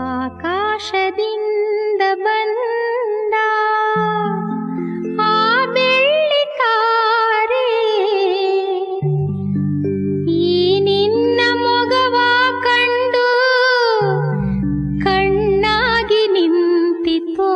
ಆಕಾಶದಿಂದ ಬಂದ ಆ ಬೆಳ್ಳಿ ತಾರೆ ಈ ನಿನ್ನ ಮೊಗವ ಕಂಡು ಕಣ್ಣಾಗಿ ನಿಂತಿತೋ.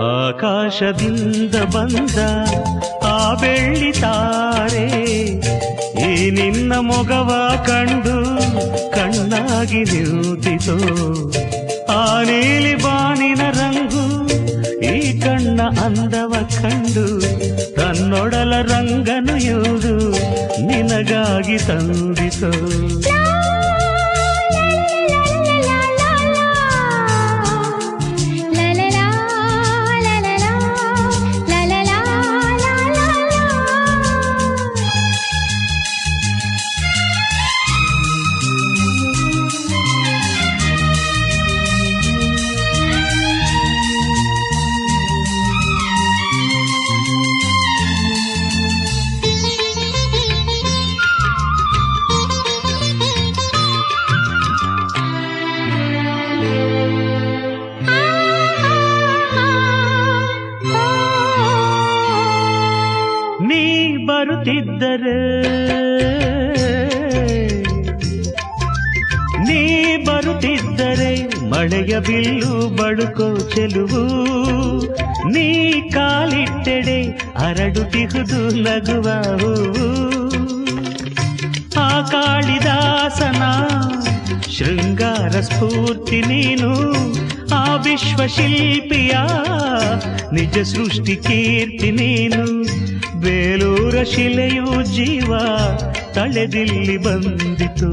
ಆಕಾಶದಿಂದ ಬಂದ ಆ ಬೆಳ್ಳಿ ತಾರೆ ಈ ನಿನ್ನ ಮೊಗವ ಕಂಡು ಕಣ್ಣಾಗಿ ನಿಂತಿತೋ. ಆ ನೀಲಿ ಬಾನಿನ ರಂಗು ಈ ಕಣ್ಣ ಅಂದವ ಕಂಡು ತನ್ನೊಡಲ ರಂಗನು ಇವುದು ನಿನಗಾಗಿ ತಂದಿತೋ. ನೀ ಬರುತ್ತಿದ್ದರೆ ಮಳೆಯ ಬಿಲ್ಲು ಬಳುಕೋ ಚೆಲುವು. ನೀ ಕಾಲಿಟ್ಟೆಡೆ ಅರಡುತ್ತಿಹುದು ನಗುವ ಹೂವು. ಆ ಕಾಳಿದಾಸನ ಶೃಂಗಾರ ಸ್ಫೂರ್ತಿ ನೀನು, ಆ ವಿಶ್ವಶಿಲ್ಪಿಯ ನಿಜ ಸೃಷ್ಟಿ ಕೀರ್ತಿ ನೀನು. ಬೇಲೂರ ಶಿಲೆಯು ಜೀವ ತಳೆದಿಲ್ಲಿ ಬಂದಿತು.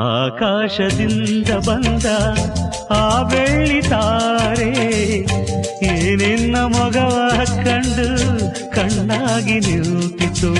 ಆಕಾಶದಿಂದ ಬಂದ ಆ ಬೆಳ್ಳಿ ತಾರೆ ಈ ನಿನ್ನ ಮೊಗವ ಕಂಡು ಕಣ್ಣಾಗಿ ನಿಂತಿತು.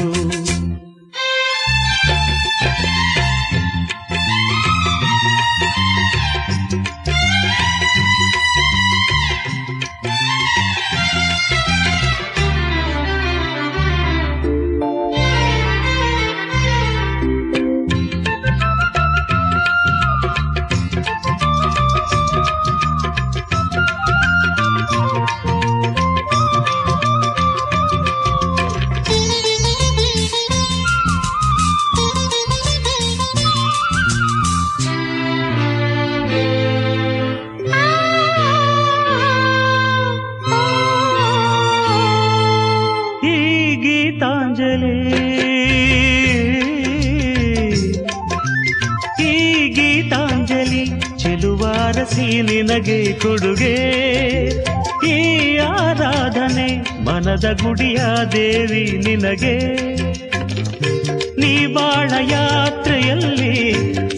ಈ ಗೀತಾಂಜಲಿ ಚೆಲುವಾರಸಿ ನಿನಗೆ ಕೊಡುಗೆ. ಈ ಆರಾಧನೆ ಮನದ ಗುಡಿಯ ದೇವಿ ನಿನಗೆ. ನೀ ಬಾಳ ಯಾತ್ರೆಯಲ್ಲಿ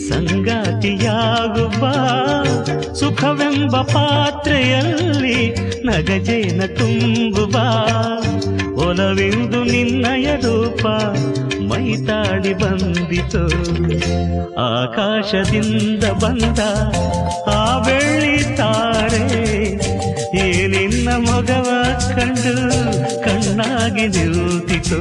ಸಂಗಾತಿಯಾಗುವ ಸುಖವೆಂಬ ಪಾತ್ರೆಯಲ್ಲಿ ನಗಜೇನ ತುಂಬುವ. ಒಲವೆಂದು ನಿನ್ನಯ ರೂಪ ಮೈತಾಳಿ ಬಂದಿತು. ಆಕಾಶದಿಂದ ಬಂದ ಆ ಬೆಳ್ಳಿ ತಾರೆ ಈ ನಿನ್ನ ಮೊಗವ ಕಂಡು ಕಣ್ಣಾಗಿ ನಿಂತಿತು.